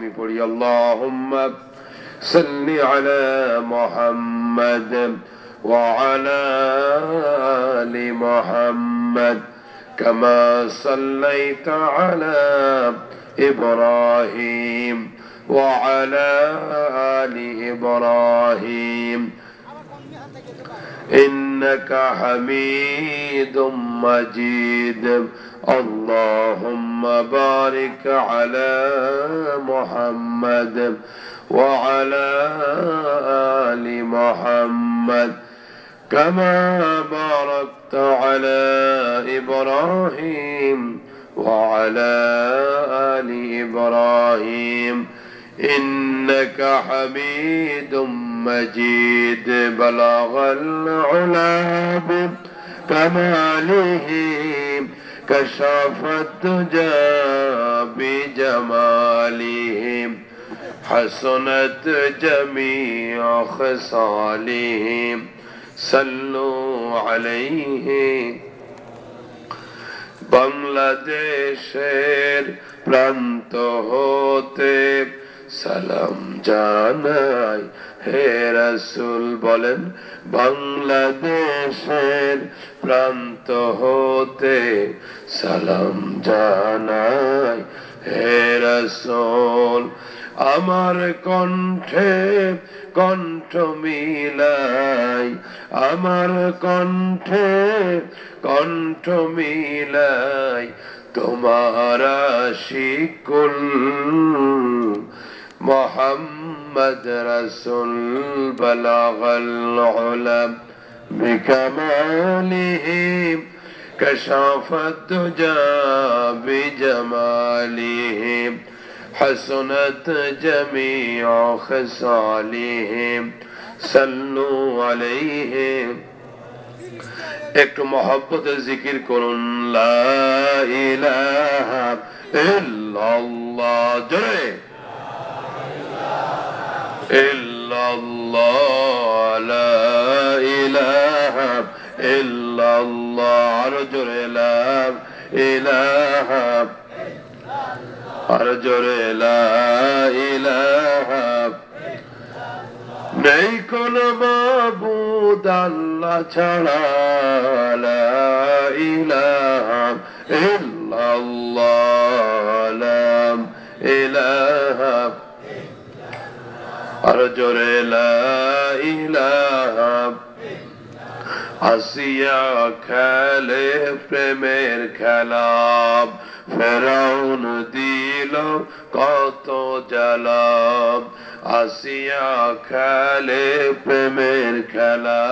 আমি পড়ি আল্লাহুম্মা সাল্লি আলা মুহাম্মাদ ওয়া আলা আলি মুহাম্মাদ কামা সাল্লাইতা আলা ইব্রাহিম ওয়া আলা আলি ইব্রাহিম إنك حميد مجيد اللهم بارك على محمد وعلى آل محمد كما باركت على إبراهيم وعلى آل إبراهيم إنك حميد مجيد بلغ العلا بكماله كشف الدجى بجماله حسنت جميع خصاله صلوا عليه বাংলাদেশের প্রান্ত হতে সালাম জানাই হে রাসূল বলেন বাংলাদেশের প্রান্ত হতে সালাম জানাই হে রাসূল আমার কণ্ঠে কণ্ঠ মিলাই আমার কণ্ঠে কণ্ঠ মিলাই তোমার আশিকুল মুহাম্মদ রাসূল বালাগাল উলা বিকামালিহি কাশাফাত দুজা বিজামালিহি حسنت جميع خصاله صلوا عليه একটু মহব্বতে জিকির করুন লা ইলাহা ইল্লাল্লাহ জোরে ইল্লাল্লাহ লা ইলাহা ইল্লাল্লাহ আর জোরে লা ইলাহা আর জোরে লা ইলাহা নেই কোন মাবুদ আল্লাহ ছাড়া লা ইলাহা ইল্লাল্লাহ লা ইলাহা আর জোরে লা ইলাহা আসিয়া খেলে প্রেমের খেলা ফেরাউন দিল কত জ্বালা আসিয়া খেলে প্রেমের খেলা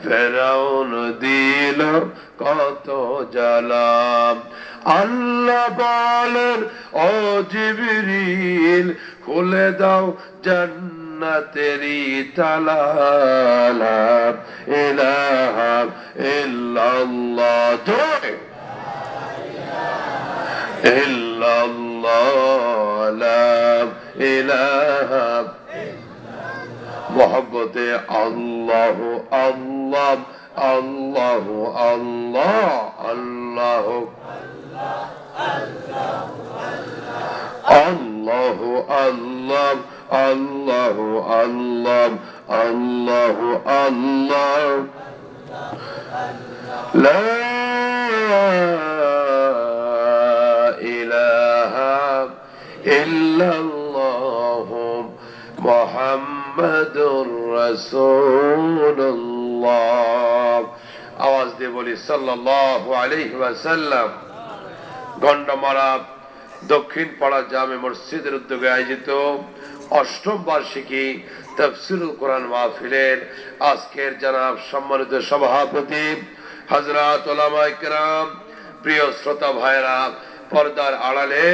ফেরাউন দিল কত জ্বালা আল্লাহ বলেন ও জিবরিল খুলে দাও জান্নাতেরি তালা লা ইলাহা ইল্লাল্লাহ জয় ইল্লাল্লাহ লা ইলাহা মুহাব্বতে আল্লাহ আল্লাহ আল্লাহ আল্লাহ আল্লাহ আল্লাহ আল্লাহ আল্লাহ আল্লাহ আল্লাহ আল্লাহ লা ইলাহা ইল্লাল্লাহ মুহাম্মাদুর রাসূলুল্লাহ আওয়াজ দিয়ে বলি সাল্লাল্লাহু আলাইহি ওয়াসাল্লাম গন্ডমারা দক্ষিণ পাড়া জামে মসজিদের উদ্যোগে আয়োজিত অষ্টম বার্ষিকী তাফসীরুল কোরআন মাহফিলের আজকের জনাব সম্মানিত সভাপতি হযরত উলামায়ে কেরাম প্রিয় শ্রোতা ভাইরা পর্দার আড়ালে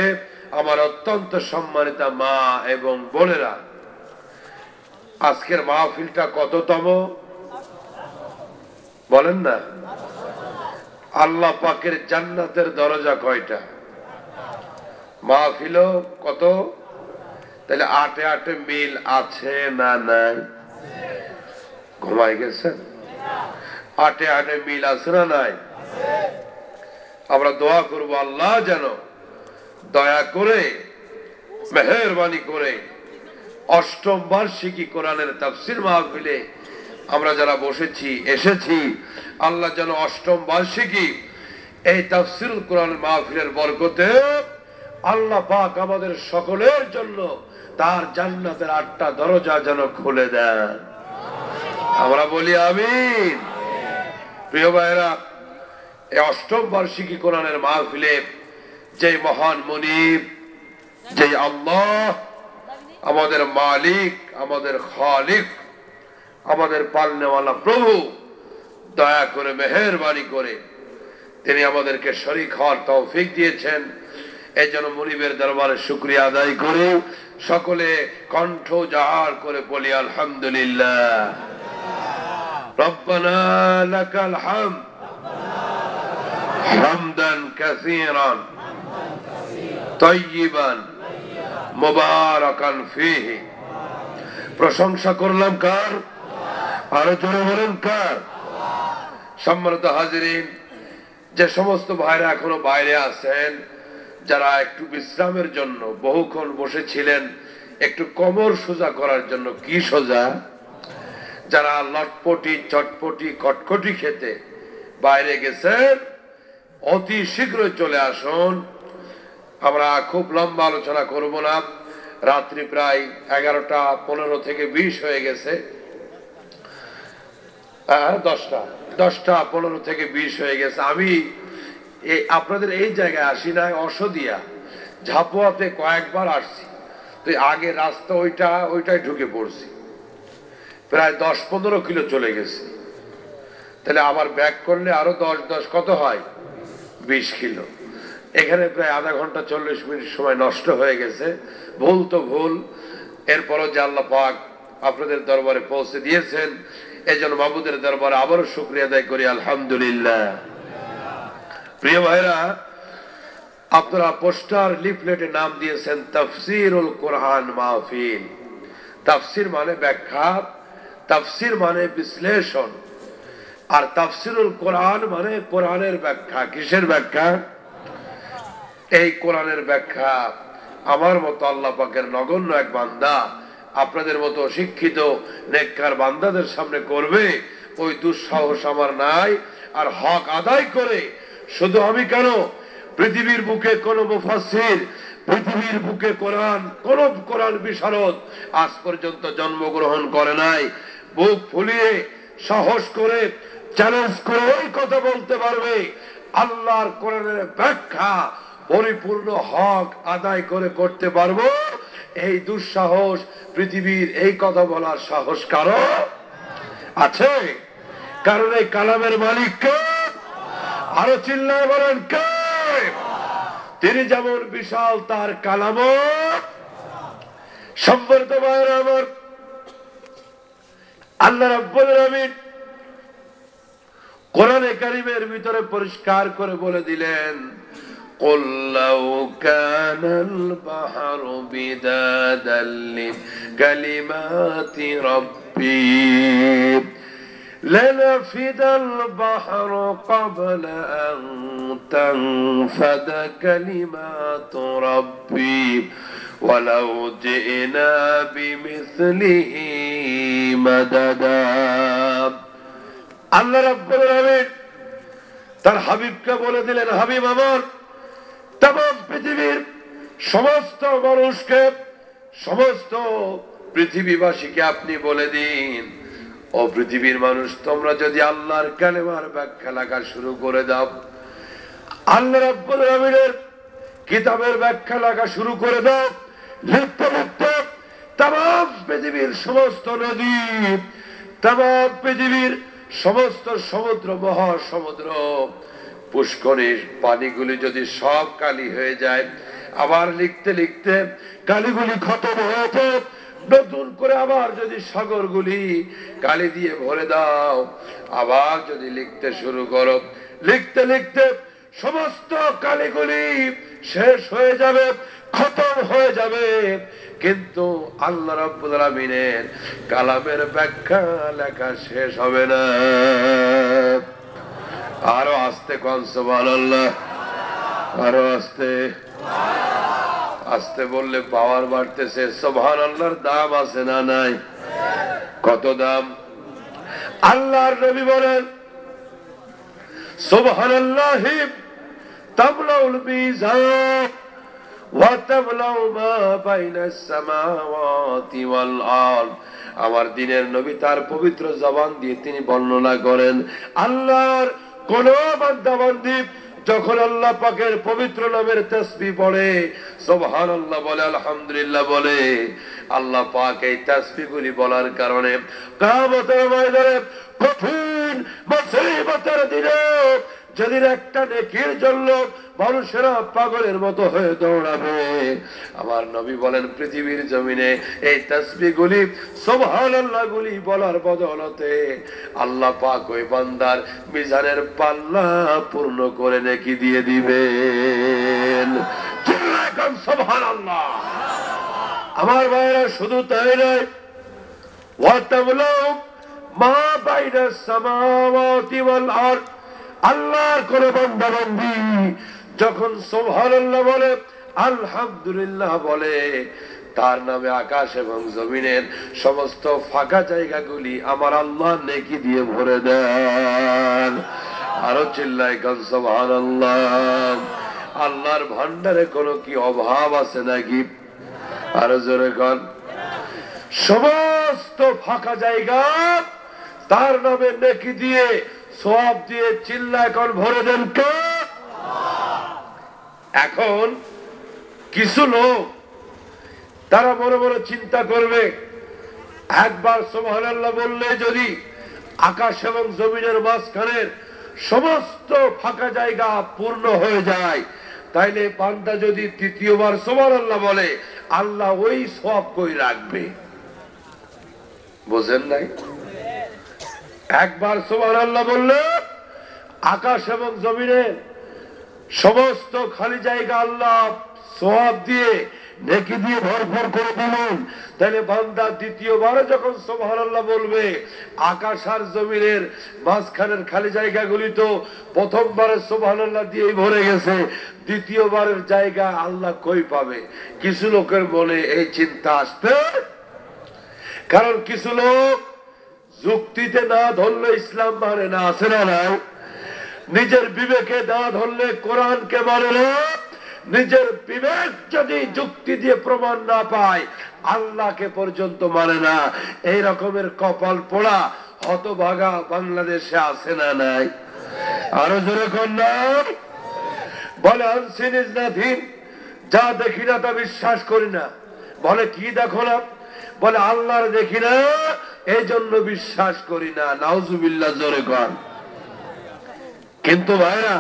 আমার অত্যন্ত সম্মানিত মা এবং বোনেরা আজকের মাহফিলটা কততম বলেন না আল্লাহ পাকের জান্নাতের দরজা কয়টা মাহফিল কত তাহলে আটে আটে মিল আছে না নাই ঘুমাই গেছেন আটে আটে মিল আছে না নাই আমরা দোয়া করব আল্লাহ যেন দয়া করে মেহেরবানি করে অষ্টম বার্ষিকী কোরআনের তাফসীর মাহফিলে আমরা যারা বসেছি এসেছি, আল্লাহ যেন অষ্টম বার্ষিকী এই তাফসীরুল কোরআন মাহফিলের বরকতে আল্লাহ পাক আমাদের সকলের জন্য তার জান্নাতের 8টা দরজা যেন খুলে দেন। আমরা বলি আমিন। প্রিয় ভাইরা, এই অষ্টম বার্ষিকী কোরআনের মাহফিলে যে মহান মুনিব, যে আল্লাহ আমাদের মালিক, আমাদের খালিক, আমাদের পালনেওয়ালা প্রভু, দয়া করে মেহেরবানি করে তিনি আমাদেরকে শরীক হওয়ার তৌফিক দিয়েছেন। এই জন্য মুনিবের দরবারে শুকরিয়া আদায় করে সকলে কণ্ঠ জাহার করে বলি আলহামদুলিল্লাহ। রব্বানা লাকাল হামদ হামদান কাসীরান তাইয়িবান মুবারাকান ফীহি। প্রশংসা করলাম কার? আরো জোরে বলেন কার? সম্মানিত হাজিরিন, যে সমস্ত ভাইরা এখনো বাইরে আছেন, যারা একটু বিশ্রামের জন্য বহুক্ষণ বসেছিলেন, একটু কোমর সোজা করার জন্য, কি সোজা, যারা লটপটি চটপটি কটকটি খেতে বাইরে গেছেন, অতি শীঘ্রই চলে আসুন। আমরা খুব লম্বা আলোচনা করব না, রাত্রি প্রায় 11:15 থেকে 20 হয়ে গেছে। 10:15 থেকে 20 হয়ে গেছে। আমি আপনাদের এই জায়গায় আসি নাই, অসদিয়া ঝাপুয়াতে কয়েকবার আসছি, তো আগে রাস্তা ওইটাই ঢুকে পড়ছি, প্রায় 10-15 কিলো চলে গেছে। তাহলে আবার ব্যাক করলে আরো 10 কত হয়? 20 কিলো। এখানে প্রায় আধা ঘন্টা 40 মিনিট সময় নষ্ট হয়ে গেছে। ভুল তো ভুল, এরপরও যে আল্লাহ পাক আপনাদের দরবারে পৌঁছে দিয়েছেন, এই জন্য মাবুদের দরবারে আবারও শুকরিয়া আদায় করি আলহামদুলিল্লাহ। প্রিয় ভাইরা, আপনারা পোস্টার লিফলেটে নাম দিয়েছেন তাফসীরুল কোরআন মাহফিল। তাফসীর মানে ব্যাখ্যা, তাফসীর মানে বিশ্লেষণ, আর তাফসীরুল কোরআন মানে কোরআনের ব্যাখ্যা। কিসের ব্যাখ্যা? এই কোরআনের ব্যাখ্যা আমার মতো আল্লাহ পাকের নগণ্য এক বান্দা আপনাদের মতো শিক্ষিত নেককার বান্দাদের সামনে করবে, ওই দুঃসাহস আমার নাই। আর হক আদায় করে শুধু আমি কেন, পৃথিবীর বুকে কোন মুফাসসির, পৃথিবীর বুকে কোন কোরআন বিশারদ আজ পর্যন্ত জন্মগ্রহণ করে নাই। বুক ফুলিয়ে সাহস করে চ্যালেঞ্জ করে ওই কথা বলতে পারবে, আল্লাহর কোরআনের ব্যাখ্যা পরিপূর্ণ হক আদায় করে করতে পারবো, এই দুঃসাহস পৃথিবীর এই কথা বলার সাহস কারো আছে? কারণ এই কালামের মালিক কে? আরো চিল্লায় বলেন কে? তিনি যেমন বিশাল, তার কালামও সম্মানিত ভাইরা আমার, আল্লাহ রাব্বুল আলামিন কোরআনে কারীমের ভিতরে পরিষ্কার করে বলে দিলেন, قُلْ لَوْ كَانَ الْبَحْرُ مِدَادًا لِكَلِمَاتِ رَبِّي لَنَفِدَ الْبَحْرُ قَبْلَ أَن تَنفَدَ كَلِمَاتُ رَبِّي وَلَوْ جِئْنَا بِمِثْلِهِ مَدَدًا। আল্লাহ রাব্বুল আলামিন তার হাবিবকে বলে দিলেন, হাবিব আমার, तमाम পৃথিবীর সমস্ত মানুষকে, সমস্ত পৃথিবীবাসীকে আপনি বলে দিন, ও পৃথিবীর মানুষ, তোমরা যদি আল্লাহর কালেমার ব্যাখ্যা লেখা শুরু করে দাও, আল্লাহ রাব্বুল আলামিনের কিতাবের ব্যাখ্যা লেখা শুরু করে দাও, লিখতে লিখতে तमाम পৃথিবীর সমস্ত নদী, तमाम পৃথিবীর সমস্ত সমুদ্র, মহাসমুদ্র, পুষ্করিণীর পানিগুলি যদি সব কালি হয়ে যায়, আবার লিখতে লিখতে কালিগুলি খতম হয়েছে, নতুন করে আবার যদি সাগরগুলি কালি দিয়ে ভরে দাও, আবার যদি লিখতে শুরু করো, লিখতে লিখতে সমস্ত কালিগুলি শেষ হয়ে যাবে, খতম হয়ে যাবে, কিন্তু আল্লাহ রাব্বুল আলামিনের কালামের ব্যাখ্যা লেখা শেষ হবে না। আরো আস্তে কোন সুবহানাল্লাহ, আরো আস্তে, আসতে বললে পাওয়ার বাড়তেছে। সুবহানাল্লাহর দাম আছে না নাই? কত দাম? আল্লাহর নবী বলেন সুবহানাল্লাহি তামলাউল মিজান ওয়া তামলাউ মা বাইনাস সামাওয়াতি ওয়াল আরদ। আমার দিনের নবী তার পবিত্র জবান দিয়ে তিনি বর্ণনা করেন, আল্লাহর কোন বান্দা বান্দি যখন আল্লাহ পাকের পবিত্র নামের তাসবিহ পড়ে, সুবহানাল্লাহ বলে, আলহামদুলিল্লাহ বলে, আল্লাহ পাক এই তাসবিহগুলি বলার কারণে কিয়ামতের ময়দানে কঠিন মুসিবতের দিনে যেদিন একটা নেকির জন্য মানুষেরা পাগলের মতো হয়ে দৌড়াবে, আমার নবী বলেন পৃথিবীর জমিনে এই তাসবিহগুলি সুবহানাল্লাহ গুলি বলার বদৌলতে আল্লাহ পাক ওই বান্দার মিজানের পাল্লা পূর্ণ করে নেকি দিয়ে দিবেন। সুবহানাল্লাহ। আমার ভাইরা শুধু তাই নয়, ওয়া তামলাউ মা বাইনাস সামাওয়াতি ওয়াল আরদ। আল্লাহর কোন বান্দা বান্দি যখন সুবহানাল্লাহ বলে, আলহামদুলিল্লাহ বলে, তার নামে আকাশ এবং জমিনের সমস্ত ফাঁকা জায়গাগুলি আমার আল্লাহ নেকি দিয়ে ভরে দেন। আরো চিল্লায় কোন সুবহানাল্লাহ। আল্লাহর ভান্ডারে কোনো কি অভাব আছে নাকি? আরো জোরে কোন। সমস্ত ফাঁকা জায়গা তার নামে নেকি দিয়ে সওয়াব দিয়ে চিল্লায় কোন ভরে দেন কে? এখন কিছু লোক তারা বড় বড় চিন্তা করবে, একবার সুবহানাল্লাহ বললে যদি আকাশ এবং জমিনের মাঝখানের সমস্ত ফাঁকা জায়গা পূর্ণ হয়ে যায়, তাইলে বান্দা যদি তৃতীয়বার সুবহানাল্লাহ বলে, আল্লাহ ওই সওয়াব কই রাখবে? বুঝেন নাই? একবার সুবহানাল্লাহ বললে আকাশ এবং জমিনের সমস্ত খালি জায়গা আল্লাহ সওয়াব দিয়ে নেকি দিয়ে ভরপুর করে দিলেন। তাহলে বান্দা দ্বিতীয়বার যখন সুবহানাল্লাহ বলবে, আকাশ আর জমিনের মাঝখানের খালি জায়গাগুলি তো প্রথমবারের সুবহানাল্লাহ দিয়েই ভরে গেছে, দ্বিতীয়বারের জায়গা আল্লাহ কই পাবে? কিছু লোকের মনে এই চিন্তা আসতে, কারণ কিছু লোক যুক্তিতে না ধরলে ইসলাম মানে না, আছে না নাই? নিজের বিবেকে না ধরলে কোরআনকে মানে না, নিজের বিবেক যদি যুক্তি দিয়ে প্রমাণ না পায় আল্লাহকে পর্যন্ত মানে না। এই রকমের কপাল পোড়া হতভাগা বাংলাদেশে আছে না নাই? আরো জোরে কোন নাই? বলে আনসিন ইজ নাথিং, যা দেখি না তা বিশ্বাস করি না। বলে কি দেখো না? বলে আল্লাহর দেখি না এই জন্য বিশ্বাস করি না। নাউজুবিল্লাহ, জোরে কোন। কিন্তু ভাইরা,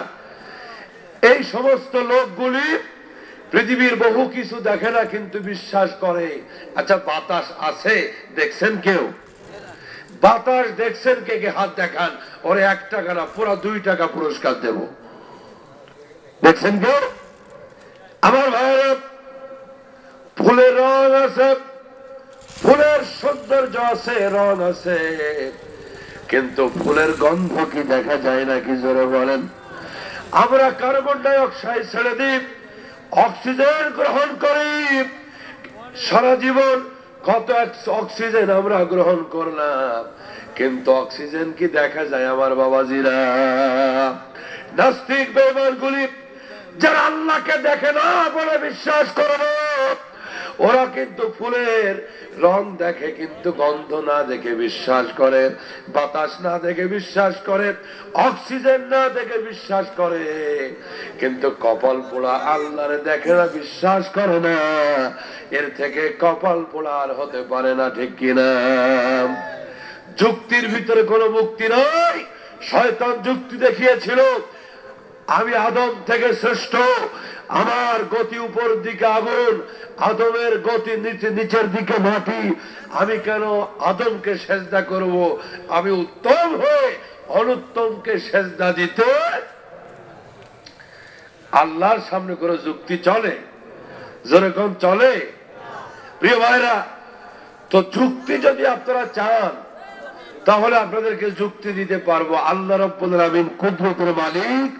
এই সমস্ত লোকগুলি পৃথিবীর বহু কিছু দেখে না কিন্তু বিশ্বাস করে। আচ্ছা, বাতাস আছে দেখছেন কেউ? বাতাস দেখছেন কে? কে হাত দেখান। ওরে 1 টাকা না, পুরো 2 টাকা পুরস্কার দেব। দেখছেন কেউ? আমার ভাইরা, ফুলের রং আছে, ফুলের সৌন্দর্য আছে, রং আছে, কিন্তু ফুলের গন্ধ কি দেখা যায় নাকি? জোরে বলেন। আমরা কার্বন ডাই অক্সাইড ছেড়ে দিই, অক্সিজেন গ্রহণ করি, সারা জীবন কত অক্সিজেন আমরা গ্রহণ করলাম, কিন্তু অক্সিজেন কি দেখা যায় আমার বাবাজিরা? নাস্তিক বেঈমানগুলি যারা আল্লাহকে দেখে না বলে বিশ্বাস করে, ওরা কিন্তু ফুলের রং দেখে কিন্তু গন্ধ না দেখে বিশ্বাস করে, বাতাস না দেখে বিশ্বাস করে, অক্সিজেন না দেখে বিশ্বাস করে, কিন্তু কপাল পোড়া আল্লাহরে দেখে না, বিশ্বাস করে না। এর থেকে কপাল পোড়া আর হতে পারে না, ঠিক কিনা? যুক্তির ভিতরে কোনো মুক্তি নয়। শয়তান যুক্তি দেখিয়েছিল আমি আদম থেকে শ্রেষ্ঠ, আমার গতি উপর দিকে আগুন, আদমের গতি নিচের দিকে মাটি, আমি কেন আদমকে সেজদা করব? আমি উত্তম হয়ে অনুত্তমকে সেজদা দিতে। আল্লাহর সামনে করে যুক্তি চলে? যেরকম চলে। প্রিয় ভাইরা, তো যুক্তি যদি আপনারা চান তাহলে আপনাদেরকে যুক্তি দিতে পারবো। আল্লাহ রাব্বুল আলামিন কুদরতের মালিক,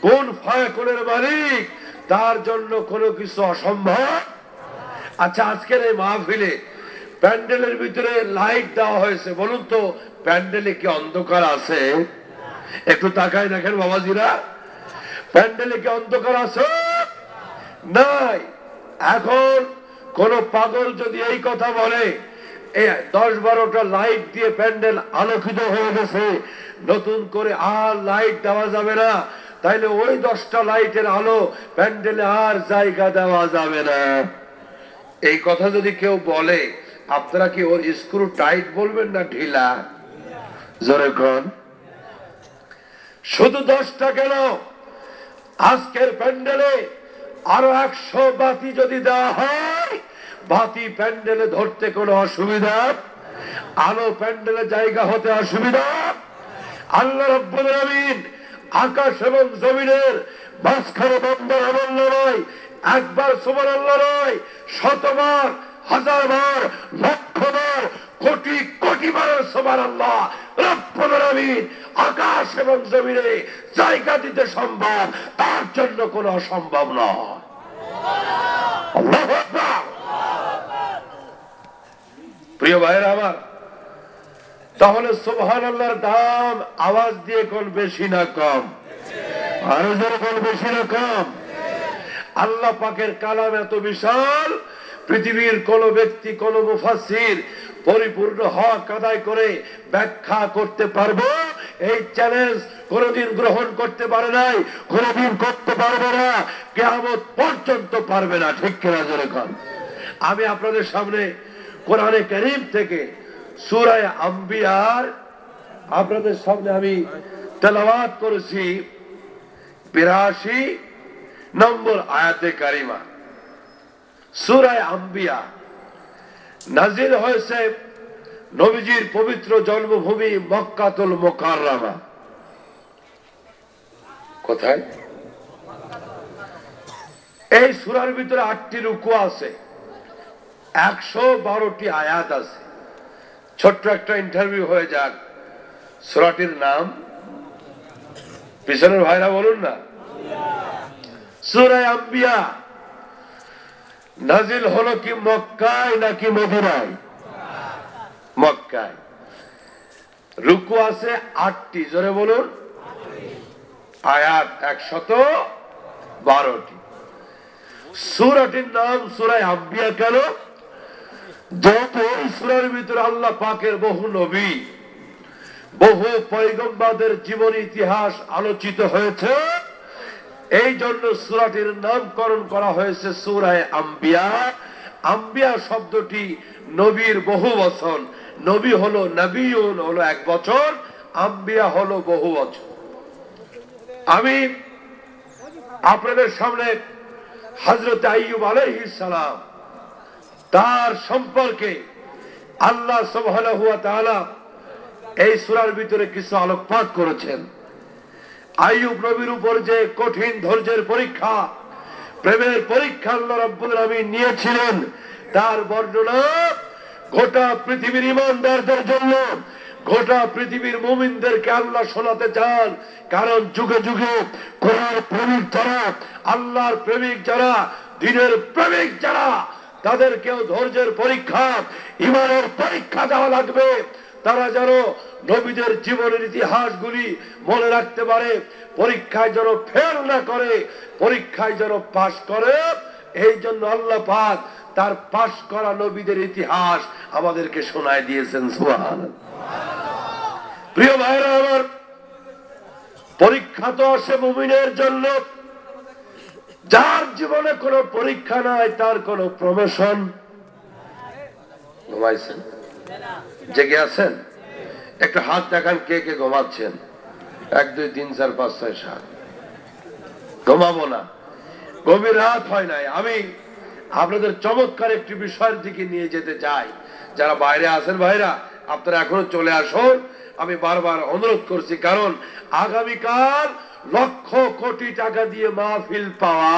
কোন ফায়াকুনের মালিক, তার জন্য কোনো কিছু অসম্ভব। আচ্ছা, আজকের এই মাহফিলে প্যান্ডেলের ভিতরে লাইট দেওয়া হয়েছে, বলুন তো প্যান্ডেলে কি অন্ধকার আছে? একটু তাকায় দেখেন বাবাজিরা, প্যান্ডেলে কি অন্ধকার আছে? নাই। এখন কোন পাগল যদি এই কথা বলে 10-12টা লাইট দিয়ে প্যান্ডেল আলোকিত হয়ে গেছে, নতুন করে আর লাইট দেওয়া যাবে না, তাইলে ওই 10টা লাইটের আলো প্যান্ডেলে আর জায়গা দেওয়া যাবে না। এই কথা যদি কেউ বলে, আপনারা কি ওর স্ক্রু টাইট বলবেন না ঢিলা? জোরে কোন। শুধু 10টা কেন, আজকের প্যান্ডেলে আরো 100 বাতি যদি দেওয়া হয়, বাতি প্যান্ডেলে ধরতে কোনো অসুবিধা, আলো প্যান্ডেলে জায়গা হতে অসুবিধা? আল্লাহ রাব্বুল আলামিন আকাশ এবং জমিনের মাঝখানে বন্দর আমল নয়, একবার সুবহানাল্লাহ নয়, 100বার, 1000বার, লক্ষবার, কোটি কোটি বার সুবহানাল্লাহ। রব্বুল আলামিন আকাশ এবং জমিনে জায়গা দিতে সম্ভব, তার জন্য কোনো অসম্ভব নয়। আল্লাহু আকবার। প্রিয় ভাইরা আমার, তাহলে সুবহানাল্লাহর দাম আওয়াজ দিয়ে কোন বেশি না কম? আরো জোরে কোন বেশি না কম? আল্লাহ পাকের কালাম এত বিশাল, পৃথিবীর কোন ব্যক্তি, কোন মুফাসসির পরিপূর্ণ হক আদায় করে ব্যাখ্যা করতে পারবে এই চ্যালেঞ্জ কোনদিন গ্রহণ করতে পারে নাই, কোনদিন করতে পারবে না, কিয়ামত পর্যন্ত পারবে না। ঠিক কিনা জোরে কোন? আমি আপনাদের সামনে কোরআনে কারীম থেকে সূরা আম্বিয়ার আপনাদের সামনে আমি তেলাওয়াত করেছি 82 নম্বর আয়াতে কারিমা। সূরা আম্বিয়া নাজিল হয়েছে নবীজির পবিত্র জন্মভূমি মক্কাতুল মুকাররমা। কোথায়? এই সূরার ভিতরে 8টি রুকু আছে, 112টি আয়াত আছে। ছোট্ট একটা ইন্টারভিউ হয়ে যাক, সূরাটির নাম পিছনের ভাইরা বলুন না। সূরা আম্বিয়া নাজিল হলো কি মক্কায় নাকি মদিনায়? মক্কায়। রুকু আছে 8টি, জোরে বলুন। আয়াত 112টি। সূরাটির নাম সূরা আম্বিয়া কেন? যত এই সূরার ভিতরে আল্লাহ পাকের বহু নবী, বহু পয়গম্বরদের জীবন ইতিহাস আলোচিত হয়েছে, এই জন্য সূরাটির নামকরণ করা হয়েছে সূরা আম্বিয়া। আম্বিয়া শব্দটি নবীর বহু বচন। নবী হলো নবিয়ুন হলো এক বছর, আম্বিয়া হলো বহু বছর। আমি আপনাদের সামনে হযরত আইয়ুব আলাইহিস সালাম, তার সম্পর্কে আল্লাহ সুবহানাহু ওয়া তাআলা এই সূরার ভিতরে কিছু আলোকপাত করেছেন। আইয়ুব নবীর উপর যে কঠিন ধৈর্যের পরীক্ষা, প্রেমের পরীক্ষা আল্লাহ রাব্বুল আলামিন নিয়েছিলেন, তার বর্ণনা গোটা পৃথিবীর ঈমানদারদের জন্য, গোটা পৃথিবীর মুমিনদেরকে আল্লাহ শোনাতে চান। কারণ যুগে যুগে কোরআন প্রেমিক যারা, আল্লাহর প্রেমিক যারা, দ্বীনের প্রেমিক যারা, তাদেরকেও ধৈর্যের পরীক্ষা, ঈমানের পরীক্ষা দেওয়া লাগবে। তারা যেন নবীদের জীবনের ইতিহাসগুলি মনে রাখতে পারে, পরীক্ষায় যেন ফেল না করে, পরীক্ষায় যেন পাশ করে। এই জন্য আল্লাহ পাক তার পাশ করা নবীদের ইতিহাস আমাদেরকে শোনায় দিয়েছেন। সুবহানাল্লাহ। প্রিয় ভাইরা আমার, পরীক্ষা তো আসে মুমিনের জন্য। যার জীবনে কোনো পরীক্ষা নাই, তার কোনো প্রমোশন। ঘুমাইছেন? জেগে আছেন? একটু হাত দেখান কে কে ঘুমাচ্ছেন। 1 2 3 4 5 6 7। ঘুমাবো না, গভীর রাত হয় নাই। আমি আপনাদের চমৎকার একটি বিষয়ের দিকে নিয়ে যেতে চাই। যারা বাইরে আছেন ভাইরা, আপনারা এখনো চলে আসুন। আমি বারবার অনুরোধ করছি, কারণ আগামীকাল লক্ষ কোটি টাকা দিয়ে মাহফিল পাওয়া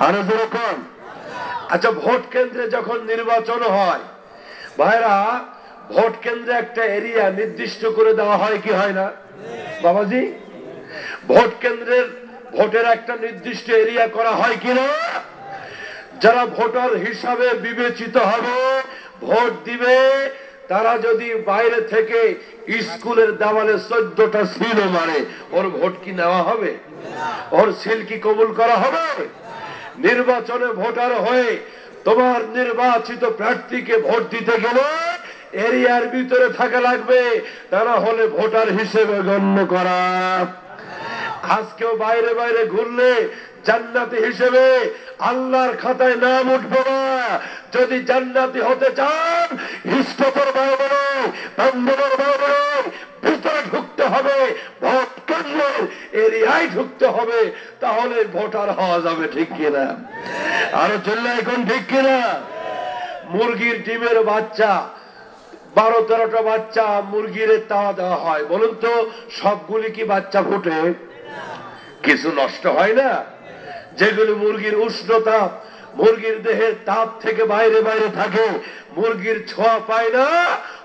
আরো যেরকম। আচ্ছা, ভোট কেন্দ্রে যখন নির্বাচন হয় ভাইরা, ভোট কেন্দ্রে একটা এরিয়া নির্দিষ্ট করে দেওয়া হয় কি হয় না বাবাজি? ভোটের একটা নির্দিষ্ট এরিয়া করা হয় কিনা? যারা ভোটার হিসাবে বিবেচিত হবে, ভোট দিবে, তারা যদি বাইরে থেকে স্কুলের দেওয়ালে 14টা সিল মারে, ওর ভোট কি নেওয়া হবে? ওর সিল কি কবুল করা হবে? নির্বাচনে ভোটার হয়ে তোমার নির্বাচিত প্রার্থীকে ভোট দিতে গেলে এরিয়ার ভিতরে থাকা লাগবে, তারা হলে ভোটার হিসেবে গণ্য করা। আজকেও বাইরে বাইরে ঘুরলে জান্নাতি হিসেবে আল্লাহর খাতায় নাম উঠবে না। যদি জান্নাতি হতে চান, ইষ্টতর বাইরে বান্ধবের বাইরে ভিতরে ঢুকতে হবে, ভোট কেন্দ্রের এরিয়ায় ঢুকতে হবে, তাহলে ভোটার হওয়া যাবে। ঠিক কিনা? আরো চললে এখন ঠিক কিনা? মুরগির ডিমের বাচ্চা 12-13টা বাচ্চা মুরগির তাওয়া দেওয়া হয়, বলুন তো সবগুলি কি বাচ্চা ফুটে? কিছু নষ্ট হয় না? যেগুলি মুরগির উষ্ণতা, মুরগির দেহের তাপ থেকে বাইরে বাইরে থাকে, মুরগির ছোঁয়া পায় না,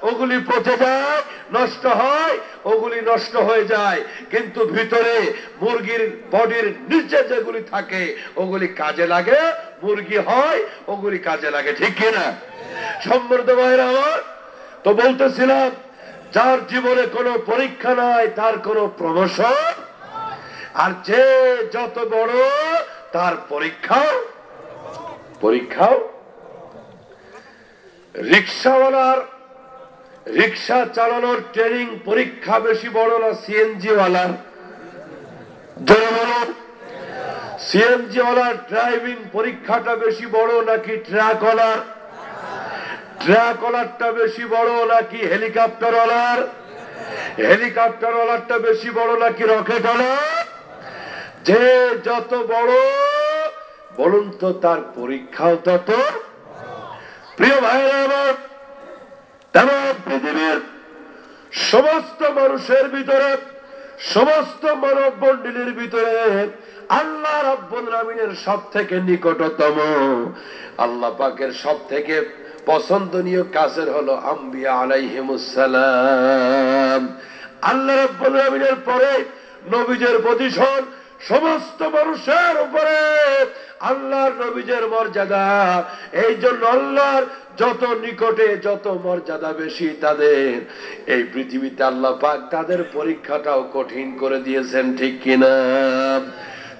ওগুলি পচে যায়, নষ্ট হয়, ওগুলি নষ্ট হয়ে যায়। কিন্তু ভিতরে মুরগির বডির নিচে যেগুলি থাকে ওগুলি কাজে লাগে, মুরগি হয়, ওগুলি কাজে লাগে। ঠিক কিনা? সম্মানিত ভাইরা আমার, তো বলতেছিলাম, যার জীবনে কোনো পরীক্ষা নাই তার কোনো প্রমোশন, আর যে যত বড় তার পরীক্ষাও। রিক্সাওয়ালার রিক্সা চালানোর ট্রেনিং পরীক্ষা বেশি বড় না সিএনজি ওয়ালার? সিএনজি ওয়ালার ড্রাইভিং পরীক্ষাটা বেশি বড় নাকি ট্রাকওয়ালার? ট্রাকওয়ালারটা বেশি বড় নাকি হেলিকপ্টারওয়ালার? হেলিকপ্টারওয়ালারটা বেশি বড় নাকি রকেটওয়ালার? যে যত বড় বলুন তো তার পরীক্ষাও তত। প্রিয় ভাইরা আমার, তামাম পৃথিবীর সমস্ত মানুষের ভিতরে, সমস্ত মানব মণ্ডলীর ভিতরে আল্লাহ রাব্বুল আলামিনের সবথেকে নিকটতম, আল্লাহ পাকের সবথেকে পছন্দনীয় কাছের হলো আম্বিয়া আলাইহিমুস সালাম। আল্লাহ রাব্বুল আলামিনের পরে নবীদের পজিশন সমস্ত মানুষের উপরে আল্লাহর নবীদের মর্যাদা। এই জন্য আল্লাহর যত নিকটে যত মর্যাদা বেশি তাদের, এই পৃথিবীতে আল্লাহ পাক তাদের পরীক্ষাটাও কঠিন করে দিয়েছেন। ঠিক কিনা?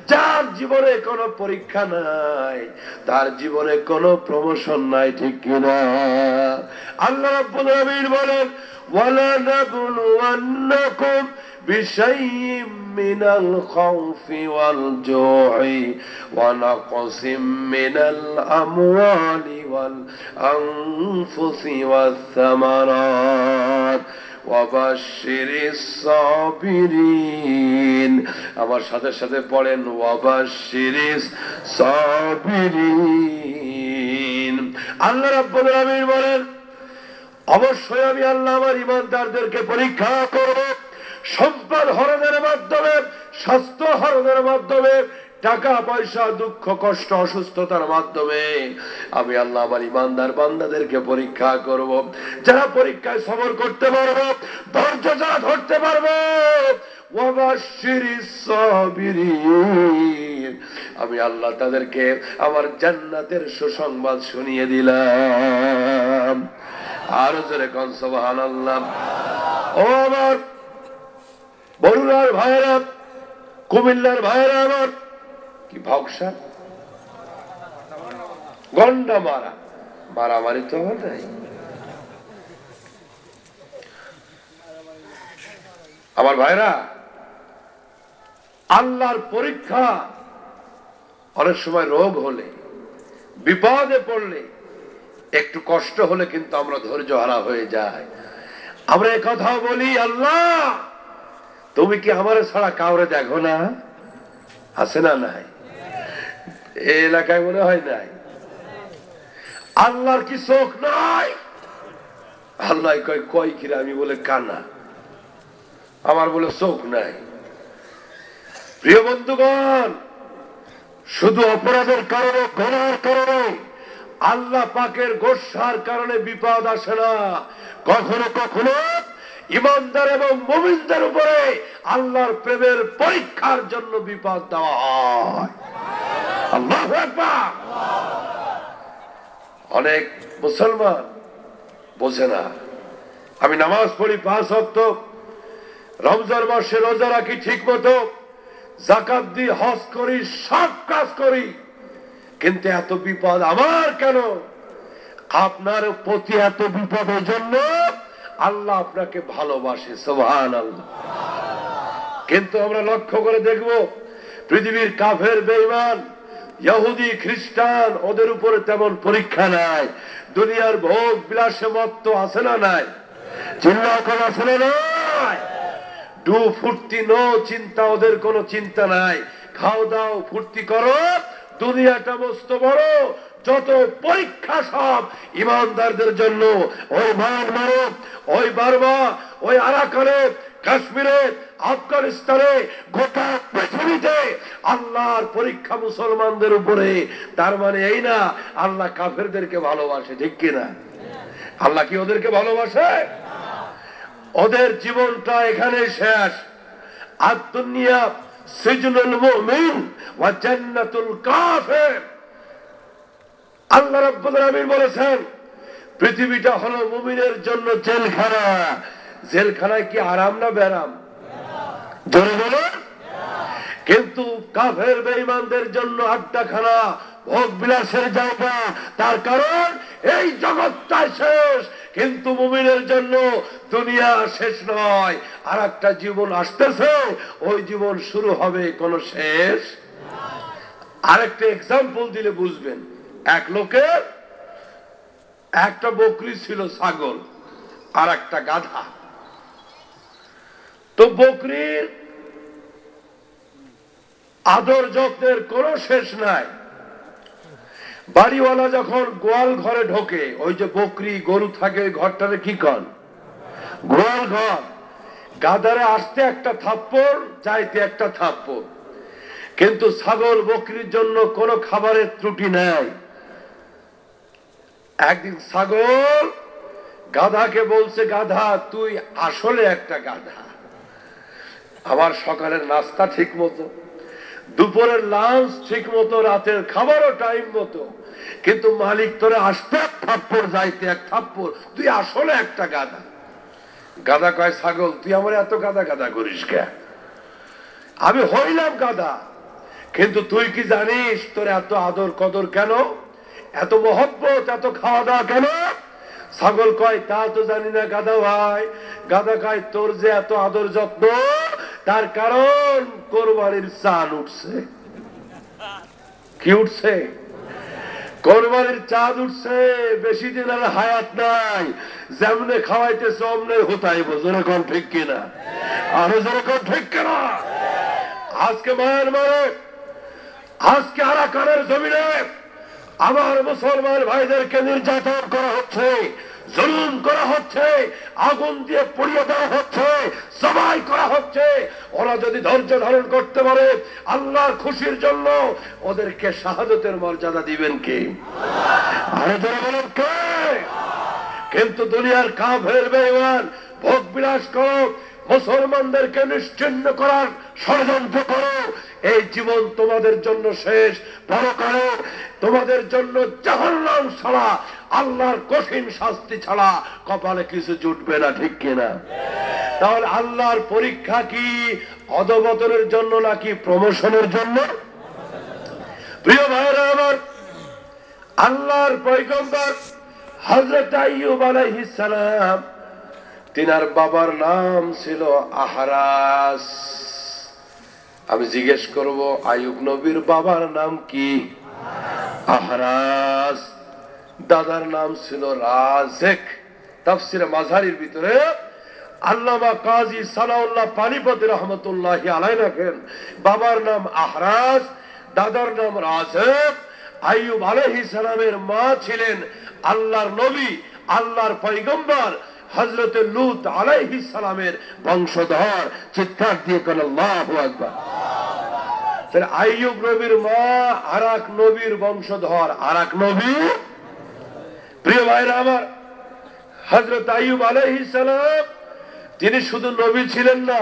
যার জীবনে কোনো পরীক্ষা নাই তার জীবনে কোনো প্রমোশন নাই। ঠিক কিনা? আল্লাহ রাব্বুল আলামিন বলেন, ওয়ালা নাবলুওয়ান্নাকুম বিশাইইম মিনাল খাউফি ওয়াল জুই ওয়া নাকসিম মিনাল আমওয়ালি ওয়াল আনফুসি ওয়াস সামারাত ওয়া বাশশিরিস সাবিরিন। আমার সাথে সাথে পড়েন, ওয়া বাশশিরিস সাবিরিন। আল্লাহ রাব্বুল আলামিন বলেন, অবশ্যই আমি আল্লাহ আমার ঈমানদারদেরকে পরীক্ষা করব, সম্পদ হরণের মাধ্যমে, স্বাস্থ্য হরণের মাধ্যমে, টাকা পয়সা, দুঃখ কষ্ট, অসুস্থতার মাধ্যমে আমি আল্লাহ আমার ঈমানদার বান্দাদেরকে পরীক্ষা করব। যারা পরীক্ষায় সবর করতে পারবে, ধৈর্য যারা ধরতে পারবে, ওয়াবাশশিরিস সাবিরিন, আমি আল্লাহ তাদেরকে আমার জান্নাতের সুসংবাদ শুনিয়ে দিলাম। আর জোরে কোন সুবহানাল্লাহ। ও আমার বরুণার ভাইরা, কুমিল্লার ভাইরা আমার, কি ভাবসা গন্ডা মারামারি তো নাই। আমার ভাইরা, আল্লাহর পরীক্ষা অনেক সময় রোগ হলে, বিপদে পড়লে, একটু কষ্ট হলে কিন্তু আমরা ধৈর্য হারা হয়ে যাই। আমরা এই কথাও বলি, আল্লাহ তুমি কি আমার ছাড়া কাউরে দেখো না? আছে না নাই? এই এলাকায় মনে হয় নাই। আল্লাহর কি চোখ নাই? আল্লাহ কয় কয় কিরা? আমি বলে কানা, আমার বলে চোখ নাই। প্রিয় বন্ধুগণ, শুধু অপরাধের কারণে, গুনাহের কারণে, আল্লাহ পাকের গোসার কারণে বিপদ আসে না। কখনো কখনো ইমানদার এবং মুমিনদের উপরে আল্লাহর প্রেমের পরীক্ষার জন্য বিপদ দেওয়া হয়। আল্লাহু আকবার। অনেক মুসলমান বোঝে না, আমি নামাজ পড়ি 5 ওয়াক্ত, রমজান মাসে রোজা রাখি ঠিক মতো, যাকাত দিই, হজ করি, সব কাজ করি, কিন্তু এত বিপদ আমার কেন? আপনার প্রতি এত বিপদের জন্য আল্লাহ আপনাকে ভালোবাসে, সুবহানাল্লাহ। কিন্তু আমরা লক্ষ্য করে দেখব পৃথিবীর কাফের, বেঈমান, ইহুদি, খ্রিস্টান, ওদের উপরে তেমন পরীক্ষা নাই। দুনিয়ার ভোগ বিলাসে মত্ত আছে না নাই? চিন্তা করা আছে না নাই? ডু ফুর্তি নো চিন্তা, ওদের কোনো চিন্তা নাই। খাও দাও, ফুর্তি করো, দুনিয়াটা মস্ত বড়, যত পরীক্ষা সব ইমানদারদের জন্য। ওই মায়ানমারে, ওই বার্মা, ওই আরাকানে, কাশ্মীরে, আফগানিস্তানে, গোটা পৃথিবীতে আল্লাহর পরীক্ষা মুসলমানদের উপরে। তার মানে এই না আল্লাহ কাফেরদেরকে ভালোবাসে, ঠিক কিনা? আল্লাহ কি ওদেরকে ভালোবাসে? ওদের জীবনটা এখানে শেষ। আর দুনিয়া সিজনুল মুমিন ওয়া জান্নাতুল কাফির। আল্লাহ রাব্বুল আলামিন বলেছেন পৃথিবীটা হলো মুমিনের জন্য জেলখানা। জেলখানায় কি আরাম না বেরাম? জোরে বলুন। কিন্তু কাফের বেঈমানদের জন্য আড্ডাখানা, ভোগ বিলাসের জায়গা। তার কারণ এই জগৎটা শেষ, কিন্তু মুমিনের জন্য দুনিয়া শেষ নয়, আর একটা জীবন আসতেছে, ওই জীবন শুরু হবে, কোনো শেষ। আরেকটা এক্সাম্পল দিলে বুঝবেন। এক লোকের একটা বকরি ছিল, ছাগল, আর একটা গাধা। তো বকরির আদর যত্নের কোনো শেষ নাই। বাড়িওয়ালা যখন গোয়াল ঘরে ঢোকে, ওই যে বকরি গরু থাকে ঘরটারে কি কন? গোয়াল ঘর। গাধারে আসতে একটা থাপ্পড়, যাইতে একটা থাপ্পড়। কিন্তু ছাগল বকরির জন্য কোনো খাবারের ত্রুটি নাই। একদিন ছাগল গাধাকে বলছে, গাধা তুই আসলে একটা গাধা, আমার সকালের নাস্তা ঠিক মতো, দুপুরের লাঞ্চ ঠিক মতো, রাতের খাবারও টাইম মতো, কিন্তু মালিক তোরে আসতে এক থাপ্পড়, যাইতে এক থাপ্পড়, তুই আসলে একটা গাধা। গাধা কয়, ছাগল তুই আমার এত গাধা গাধা করিস কে? আমি হইলাম গাধা, কিন্তু তুই কি জানিস তোর এত আদর কদর কেন, এত মহব্বত, এত খাওয়া দাওয়া কেন? ছাগল কয়, তা তো জানি না গাধা ভাই। গাধা কয়, তোর যে এত আদর যত্ন, তার কারণ কোরবানির চাল উঠছে। কি উঠছে? কোরবানির চাঁদ উঠছে। বেশি দিন আর হায়াত নাই, যেমনে খাওয়াইতেছে অমনে হতাইব। যেরকম ঠিক কিনা? আরো যেরকম ঠিক কিনা? আজকে মায়ানমারে, আজকে আরাকানের জমিনে আমার মুসলমান ভাইদেরকে নির্যাতন করা হচ্ছে, জুলুম করা হচ্ছে, আগুন দিয়ে পুড়িয়ে দেওয়া হচ্ছে, জবাই করা হচ্ছে। ওরা যদি ধৈর্য ধারণ করতে পারে আল্লাহর খুশির জন্য, ওদেরকে শাহাদাতের মর্যাদা দিবেন কে? আরে ধরে বলেন কে? কিন্তু দুনিয়ার কাফের বেঈমান ভোগ বিলাস করো, মুসলমানদেরকে নিশ্চিহ্ন করার ষড়যন্ত্র করো। এই জীবন তোমাদের জন্য শেষ, পরকালে তোমাদের জন্য জাহান্নাম ছাড়া, আল্লাহর কঠিন শাস্তি ছাড়া কপালে কিছু জুটবে না, ঠিক কিনা? তাহলে আল্লাহর পরীক্ষা কি অধঃপতনের জন্য নাকি প্রমোশনের জন্য? প্রিয় ভাইরা আমার, আল্লাহর পয়গম্বর হযরত আইয়ুব আলাইহিস সালাম, তিনার বাবার নাম ছিল আহরাস। আমি জিজ্ঞেস করব, আইয়ুব নবীর বাবার নাম কি? আহরাস। দাদার নাম ছিল রাজেক। তাফসিরে মাঝারির ভিতরে আল্লামা কাজী সানাউল্লাহ পানিপতি রহমতুল্লাহি আলাইহি লেখেন, বাবার নাম আহরাস, দাদার নাম রাজেক। আইয়ুব আলাইহিস সালামের মা ছিলেন আল্লাহর নবী, আল্লাহর পয়গম্বর হযরত লূত আলাইহিস সালামের বংশধর। চিৎকার দিয়ে কোন আল্লাহু আকবার। তাহলে আইয়ুব নবীর মা আরাক নবীর বংশধর, আরাক নবী। প্রিয় ভাইরা আমার, হযরত আইয়ুব আলাইহিস সালাম তিনি শুধু নবী ছিলেন না,